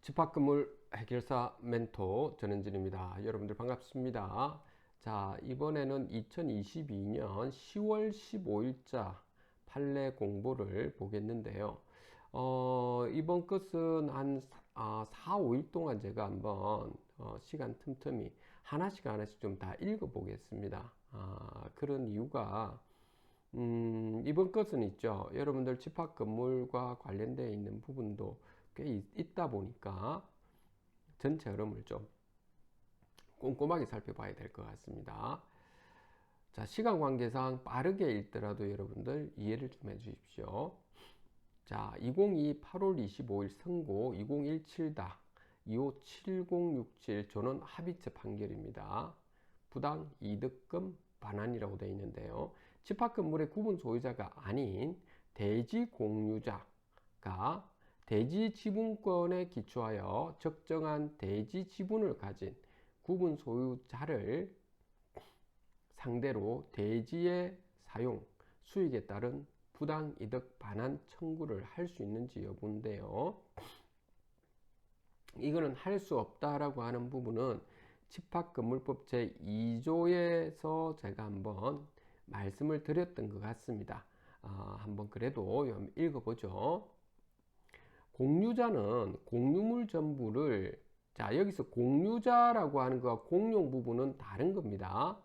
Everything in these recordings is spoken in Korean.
집합건물 해결사 멘토 전현진입니다. 여러분들 반갑습니다. 자, 이번에는 2022년 10월 15일자 판례 공보를 보겠는데요. 이번 것은 한 4, 5일 동안 제가 한번 시간 틈틈이 하나씩 좀 다 읽어 보겠습니다. 그런 이유가 이번 것은 있죠. 여러분들 집합 건물과 관련되어 있는 부분도 꽤 있다 보니까 전체 흐름을 좀 꼼꼼하게 살펴봐야 될 것 같습니다. 자, 시간 관계상 빠르게 읽더라도 여러분들 이해를 좀 해 주십시오. 자, 2022 8월 25일 선고 2017다 257067 전원 합의체 판결입니다. 부당 이득금 반환이라고 되어 있는데요. 집합 건물의 구분 소유자가 아닌 대지 공유자가 대지 지분권에 기초하여 적정한 대지 지분을 가진 구분 소유자를 상대로 대지의 사용, 수익에 따른 부당 이득 반환 청구를 할 수 있는지 여부인데요. 이거는 할 수 없다라고 하는 부분은 집합건물법 제2조에서 제가 한번 말씀을 드렸던 것 같습니다. 한번 그래도 읽어보죠. 공유자는 공유물 전부를, 자, 여기서 공유자라고 하는 것과 공용 부분은 다른 겁니다.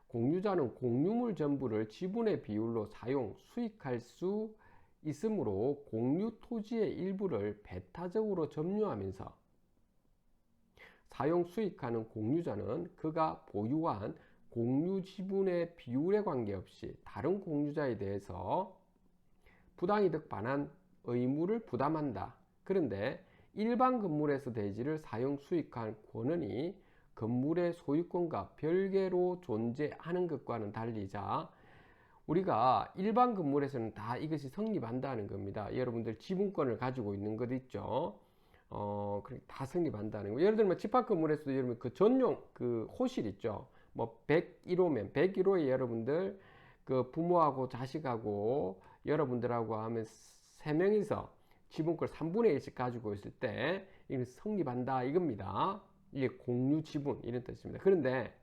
공유자는 공유물 전부를 지분의 비율로 사용, 수익할 수 있으므로 공유 토지의 일부를 배타적으로 점유하면서 사용 수익하는 공유자는 그가 보유한 공유 지분의 비율에 관계없이 다른 공유자에 대해서 부당이득 반환 의무를 부담한다. 그런데 일반 건물에서 대지를 사용 수익할 권한이 건물의 소유권과 별개로 존재하는 것과는 달리자 우리가 일반 건물에서는 다 이것이 성립한다는 겁니다. 여러분들 지분권을 가지고 있는 것 있죠. 다 성립한다는 거. 예를 들면 집합 건물에서도 여러분 그 전용 그 호실 있죠. 뭐 101호면 101호에 여러분들 그 부모하고 자식하고 여러분들하고 하면 3명이서 지분권 3분의 1씩 가지고 있을 때 이건 성립한다 이겁니다. 이게 공유 지분 이런 뜻입니다. 그런데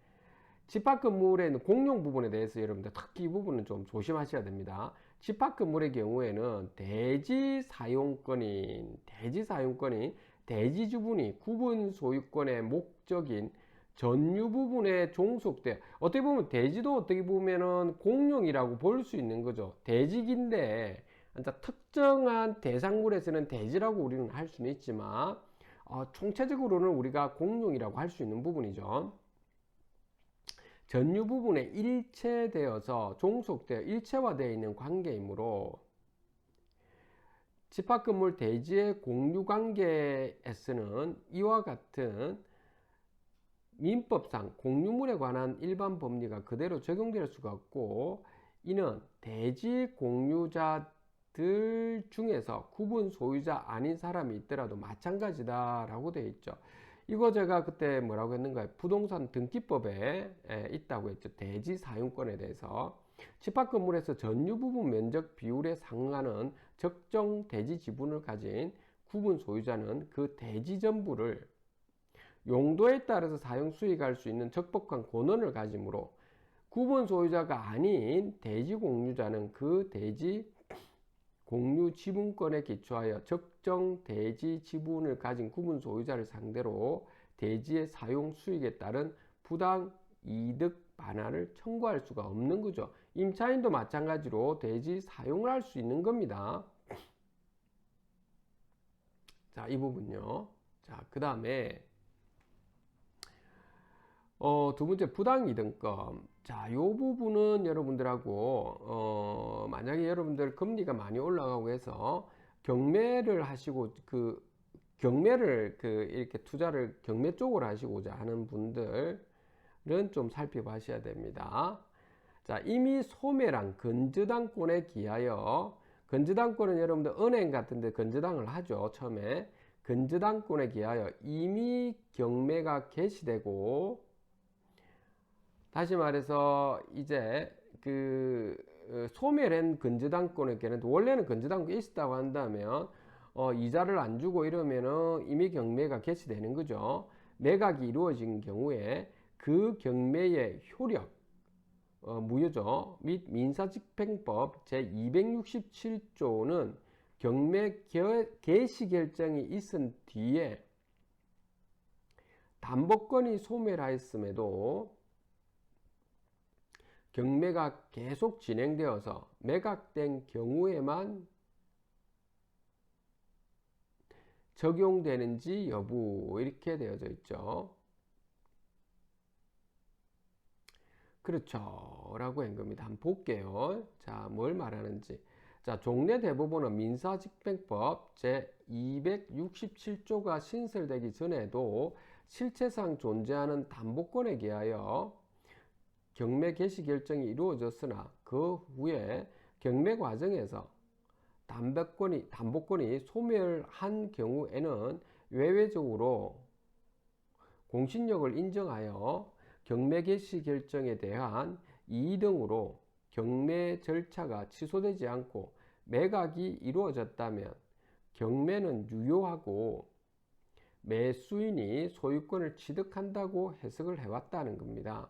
집합 건물의 공용 부분에 대해서 여러분들 특히 이 부분은 좀 조심하셔야 됩니다. 집합 건물의 경우에는 대지 사용권인 대지 지분이 구분 소유권의 목적인 전유 부분에 종속돼, 어떻게 보면 대지도 어떻게 보면은 공용이라고 볼 수 있는 거죠. 대지인데 특정한 대상물에서는 대지라고 우리는 할 수는 있지만 총체적으로는 우리가 공용이라고 할 수 있는 부분이죠. 전유 부분에 일체되어서 종속되어 일체화되어 있는 관계이므로 집합건물 대지의 공유관계에서는 이와 같은 민법상 공유물에 관한 일반 법리가 그대로 적용될 수가 없고, 이는 대지 공유자들 중에서 구분 소유자 아닌 사람이 있더라도 마찬가지다 라고 되어 있죠. 이거 제가 그때 뭐라고 했는가요? 부동산 등기법에 있다고 했죠. 대지 사용권에 대해서. 집합 건물에서 전유 부분 면적 비율에 상응하는 적정 대지 지분을 가진 구분 소유자는 그 대지 전부를 용도에 따라서 사용 수익할 수 있는 적법한 권한을 가지므로 구분 소유자가 아닌 대지 공유자는 그 대지 공유 지분권에 기초하여 적정 대지 지분을 가진 구분 소유자를 상대로 대지의 사용 수익에 따른 부당 이득 반환을 청구할 수가 없는 거죠. 임차인도 마찬가지로 대지 사용을 할 수 있는 겁니다. 자, 이 부분요. 자, 그 다음에 두 번째 부당이득금. 자, 요 부분은 여러분들하고 만약에 여러분들 금리가 많이 올라가고 해서 경매를 하시고 경매를 이렇게 투자를 경매 쪽으로 하시고자 하는 분들은 좀 살펴보셔야 됩니다. 자, 이미 소멸한 건저당권에 기하여, 건저당권은 여러분들 은행 같은데 건저당을 하죠. 처음에 건저당권에 기하여 이미 경매가 개시되고, 다시 말해서 이제 소멸한 건저당권에게는 원래는 건저당권이 있었다고 한다면 이자를 안 주고 이러면은 이미 경매가 개시되는 거죠. 매각이 이루어진 경우에 그 경매의 효력, 무효죠. 및 민사집행법 제267조는 경매 개시 결정이 있은 뒤에 담보권이 소멸하였음에도 경매가 계속 진행되어서 매각된 경우에만 적용되는지 여부, 이렇게 되어져 있죠. 그렇죠 라고 한 겁니다. 한번 볼게요. 자, 뭘 말하는지. 자, 종래 대법원은 민사집행법 제267조가 신설되기 전에도 실체상 존재하는 담보권에 대하여 경매 개시 결정이 이루어졌으나 그 후에 경매 과정에서 담보권이 소멸한 경우에는 외외적으로 공신력을 인정하여 경매 개시 결정에 대한 이의 등으로 경매 절차가 취소되지 않고 매각이 이루어졌다면 경매는 유효하고 매수인이 소유권을 취득한다고 해석을 해왔다는 겁니다.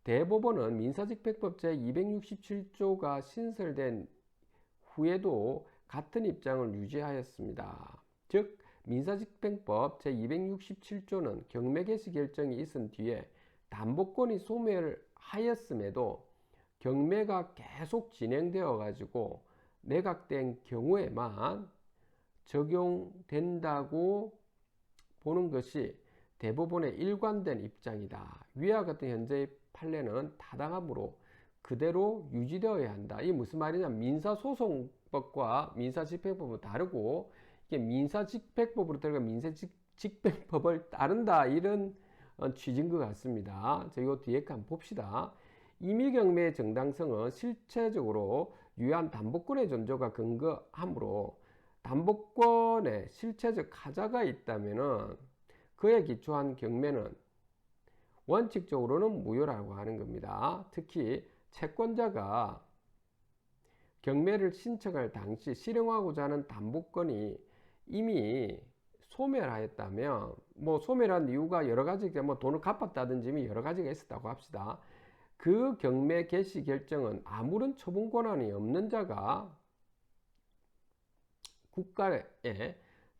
대법원은 민사집행법 제267조가 신설된 후에도 같은 입장을 유지하였습니다. 즉 민사집행법 제267조는 경매 개시 결정이 있은 뒤에 담보권이 소멸하였음에도 경매가 계속 진행되어 가지고 매각된 경우에만 적용된다고 보는 것이 대법원의 일관된 입장이다. 위와 같은 현재의 판례는 타당하므로 그대로 유지되어야 한다. 이게 무슨 말이냐? 민사소송법과 민사집행법은 다르고 이게 민사집행법으로 들어가 민사집행법을 따른다, 이런 취지인 것 같습니다. 자, 이거 뒤에 한번 봅시다. 임의경매의 정당성은 실체적으로 유효한 담보권의 존재가 근거하므로 담보권에 실체적 하자가 있다면은 그에 기초한 경매는 원칙적으로는 무효라고 하는 겁니다. 특히 채권자가 경매를 신청할 당시 실행하고자 하는 담보권이 이미 소멸하였다면, 뭐 소멸한 이유가 여러 가지, 뭐 돈을 갚았다든지 여러 가지가 있었다고 합시다. 그 경매 개시 결정은 아무런 처분 권한이 없는 자가 국가에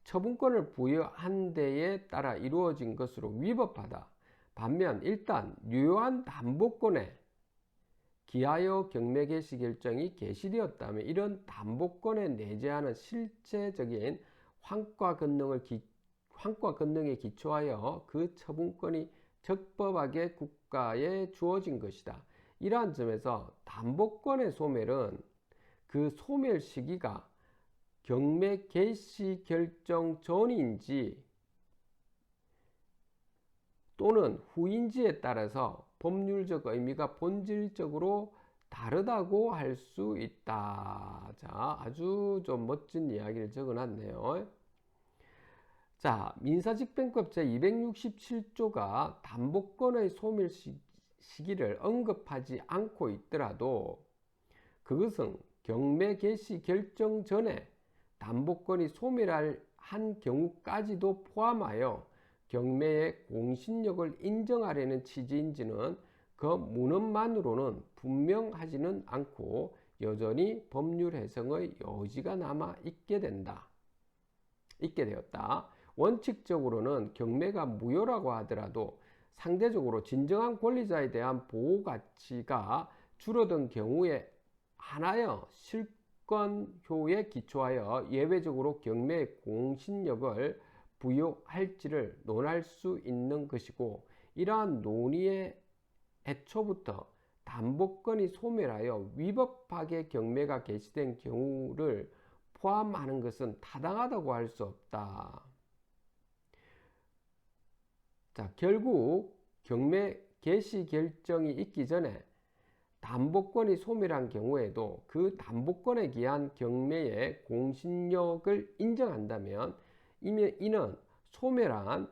처분권을 부여한 데에 따라 이루어진 것으로 위법하다. 반면 일단 유효한 담보권에 기하여 경매 개시 결정이 개시되었다면 이런 담보권에 내재하는 실체적인 환과 권능에 기초하여 그 처분권이 적법하게 국가에 주어진 것이다. 이러한 점에서 담보권의 소멸은 그 소멸 시기가 경매 개시 결정 전인지 또는 후인지에 따라서 법률적 의미가 본질적으로 다르다고 할 수 있다. 자, 아주 좀 멋진 이야기를 적어놨네요. 자, 민사집행법 제267조가 담보권의 소멸 시기를 언급하지 않고 있더라도 그것은 경매 개시 결정 전에 담보권이 소멸한 경우까지도 포함하여 경매의 공신력을 인정하려는 취지인지는 그 문헌만으로는 분명하지는 않고 여전히 법률 해석의 여지가 남아 있게 되었다. 원칙적으로는 경매가 무효라고 하더라도 상대적으로 진정한 권리자에 대한 보호 가치가 줄어든 경우에 하나여 실권효에 기초하여 예외적으로 경매의 공신력을 부여할지를 논할 수 있는 것이고, 이러한 논의의 애초부터 담보권이 소멸하여 위법하게 경매가 개시된 경우를 포함하는 것은 타당하다고 할 수 없다. 자, 결국 경매 개시 결정이 있기 전에 담보권이 소멸한 경우에도 그 담보권에 기한 경매의 공신력을 인정한다면 이는 소멸한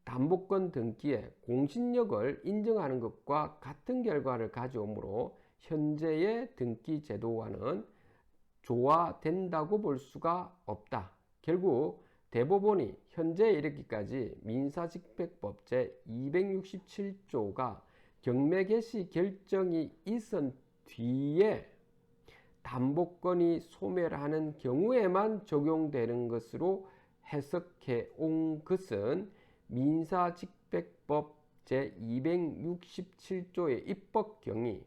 담보권 등기의 공신력을 인정하는 것과 같은 결과를 가져오므로 현재의 등기 제도와는 조화된다고 볼 수가 없다. 결국 대법원이 현재에 이르기까지 민사집행법 제267조가 경매 개시 결정이 있은 뒤에 담보권이 소멸하는 경우에만 적용되는 것으로 해석해 온 것은 민사집행법 제267조의 입법경위,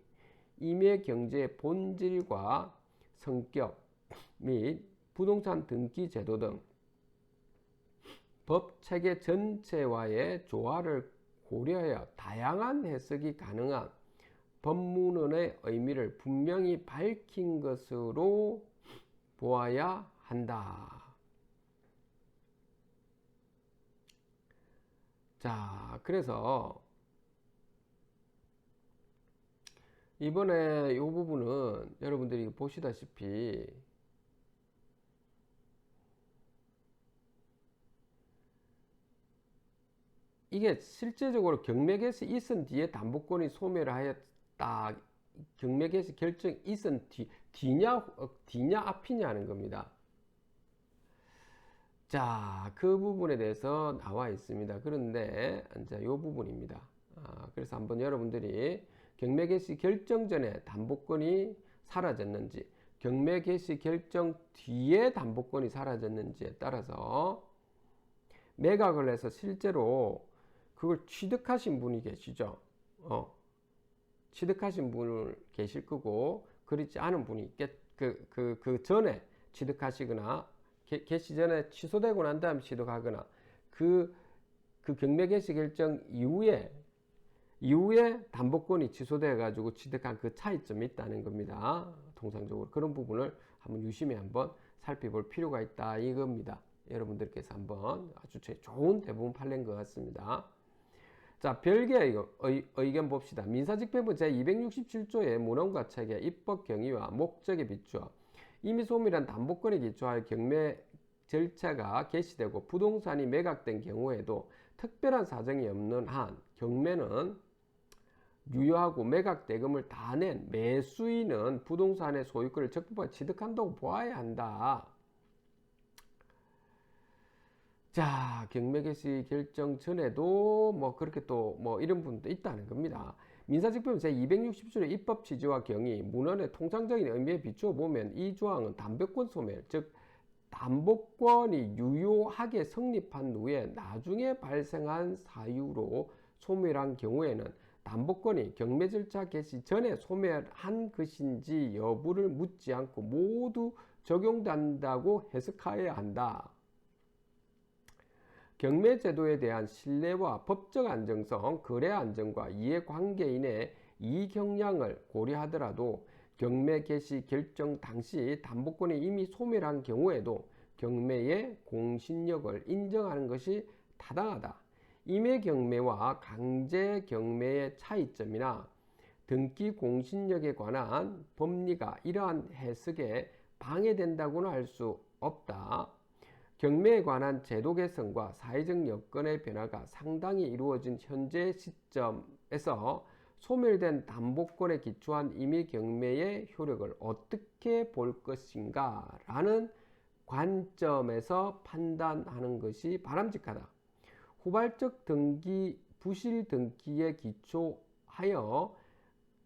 임야경제의 본질과 성격 및 부동산 등기 제도 등 법체계 전체와의 조화를 고려하여 다양한 해석이 가능한 법문의 의미를 분명히 밝힌 것으로 보아야 한다. 자, 그래서 이번에 이 부분은 여러분들이 보시다시피 이게 실제적으로 경매 개시 있은 뒤에 담보권이 소멸하였다. 경매 개시 결정이 있은 뒤냐 앞이냐 하는 겁니다. 자, 그 부분에 대해서 나와 있습니다. 그런데 이제 이 부분입니다. 그래서 한번 여러분들이 경매 개시 결정 전에 담보권이 사라졌는지, 경매 개시 결정 뒤에 담보권이 사라졌는지에 따라서 매각을 해서 실제로 그걸 취득하신 분이 계시죠. 취득하신 분 계실 거고, 그렇지 않은 분이 그 전에 취득하시거나 개시 전에 취소되고 난 다음에 취득하거나 그 경매 개시 결정 이후에 담보권이 취소돼 가지고 취득한 그 차이점이 있다는 겁니다. 통상적으로 그런 부분을 한번 유심히 한번 살펴볼 필요가 있다 이겁니다. 여러분들께서 한번 아주 좋은 대부분 판례인 것 같습니다. 자, 별개의 의견 봅시다. 민사집행법 제267조의 문헌과 체계, 입법 경위와 목적에 비추어 이미 소멸한 담보권에 기초하여 경매 절차가 개시되고 부동산이 매각된 경우에도 특별한 사정이 없는 한 경매는 유효하고 매각 대금을 다 낸 매수인은 부동산의 소유권을 적법하게 취득한다고 보아야 한다. 자, 경매 개시 결정 전에도 뭐 그렇게 또 뭐 이런 분도 있다는 겁니다. 민사집행법 제260조의 입법 취지와 경위, 문헌의 통상적인 의미에 비추어 보면 이 조항은 담보권 소멸, 즉 담보권이 유효하게 성립한 후에 나중에 발생한 사유로 소멸한 경우에는 담보권이 경매 절차 개시 전에 소멸한 것인지 여부를 묻지 않고 모두 적용된다고 해석하여야 한다. 경매제도에 대한 신뢰와 법적 안정성, 거래 안정과 이해관계인의 이익형량을 고려하더라도 경매 개시 결정 당시 담보권이 이미 소멸한 경우에도 경매의 공신력을 인정하는 것이 타당하다. 임의경매와 강제경매의 차이점이나 등기 공신력에 관한 법리가 이러한 해석에 방해된다고는 할 수 없다. 경매에 관한 제도 개선과 사회적 여건의 변화가 상당히 이루어진 현재 시점에서 소멸된 담보권에 기초한 임의경매의 효력을 어떻게 볼 것인가 라는 관점에서 판단하는 것이 바람직하다. 후발적 등기, 부실 등기에 기초하여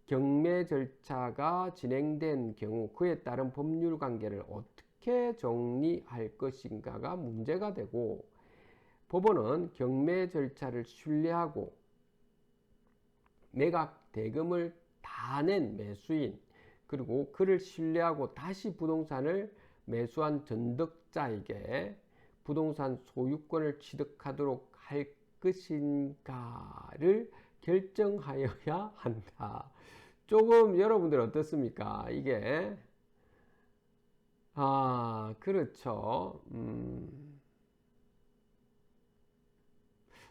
경매 절차가 진행된 경우 그에 따른 법률 관계를 어떻게 정리할 것인가가 문제가 되고, 법원은 경매 절차를 신뢰하고 매각 대금을 다 낸 매수인, 그리고 그를 신뢰하고 다시 부동산을 매수한 전덕자에게 부동산 소유권을 취득하도록 할 것인가를 결정하여야 한다. 조금 여러분들 어떻습니까? 이게 그렇죠.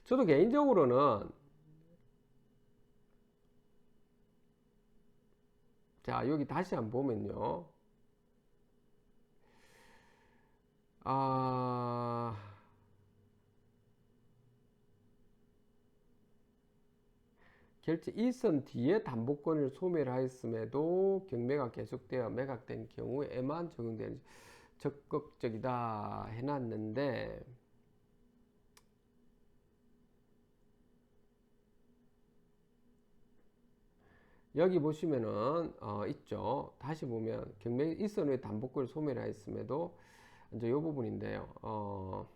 저도 개인적으로는 자, 여기 다시 한번 보면요. 결정 일선 뒤에 담보권을 소멸하였음에도 경매가 계속되어 매각된 경우에만 적용되는 적극적이다 해놨는데, 여기 보시면은 있죠. 다시 보면 경매 일선 후에 담보권을 소멸하였음에도 이제 이 부분인데요.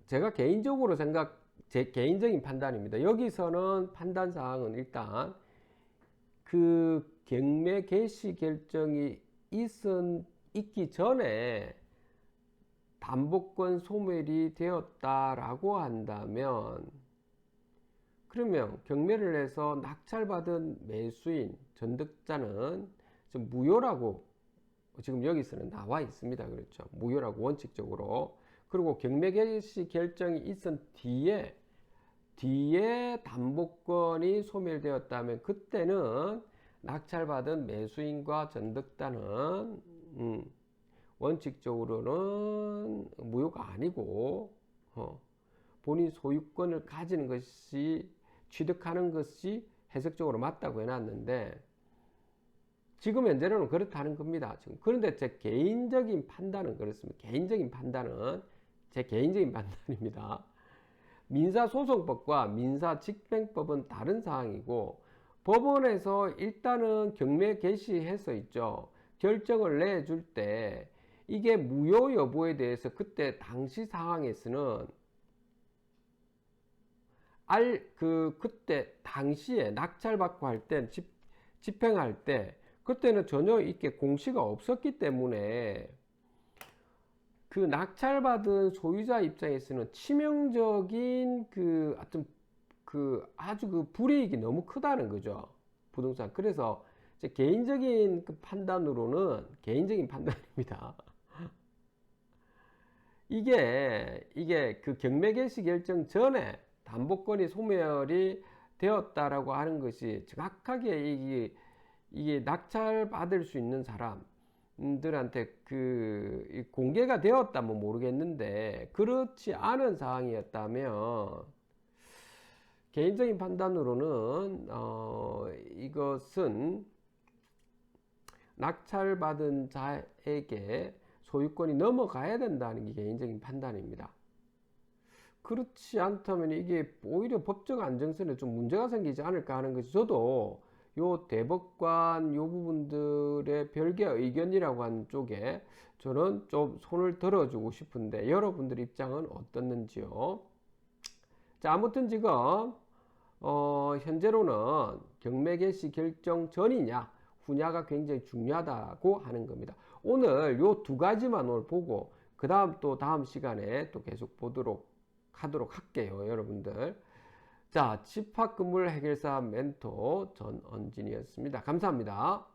제가 개인적으로 제 개인적인 판단입니다. 여기서는 판단 사항은 일단 그 경매 개시 결정이 있기 전에 담보권 소멸이 되었다라고 한다면, 그러면 경매를 해서 낙찰받은 매수인 전득자는 지금 무효라고 지금 여기서는 나와 있습니다. 그렇죠? 무효라고 원칙적으로. 그리고 경매 개시 결정이 있은 뒤에 담보권이 소멸되었다면 그때는 낙찰받은 매수인과 전득자는 원칙적으로는 무효가 아니고 본인 소유권을 가지는 것이 취득하는 것이 해석적으로 맞다고 해놨는데, 지금 현재로는 그렇다는 겁니다. 지금. 그런데 제 개인적인 판단은 그렇습니다. 제 개인적인 판단입니다. 민사소송법과 민사집행법은 다른 사항이고, 법원에서 일단은 경매 개시해서 있죠. 결정을 내줄 때 이게 무효 여부에 대해서 그때 당시 상황에서는 그때 당시에 낙찰받고 할 때 집행할 때 그때는 전혀 이렇게 공시가 없었기 때문에 그 낙찰받은 소유자 입장에서는 치명적인 아주 그 불이익이 너무 크다는 거죠. 부동산. 그래서 제 개인적인 판단으로는, 개인적인 판단입니다. 이게 그 경매 개시 결정 전에 담보권이 소멸이 되었다라고 하는 것이 정확하게 이게 낙찰받을 수 있는 사람들한테 공개가 되었다면 모르겠는데, 그렇지 않은 사항이었다면 개인적인 판단으로는 이것은 낙찰받은 자에게 소유권이 넘어가야 된다는 게 개인적인 판단입니다. 그렇지 않다면 이게 오히려 법적 안정성에 좀 문제가 생기지 않을까 하는 것이, 저도 요 대법관 요 부분들의 별개 의견이라고 하는 쪽에 저는 좀 손을 들어주고 싶은데, 여러분들 입장은 어떻는지요? 자, 아무튼 지금 현재로는 경매 개시 결정 전이냐 후냐가 굉장히 중요하다고 하는 겁니다. 오늘 요 두 가지만 오늘 보고 그 다음 또 다음 시간에 또 계속 보도록 하도록 할게요, 여러분들. 자, 집합건물 해결사 멘토 전언진이었습니다. 감사합니다.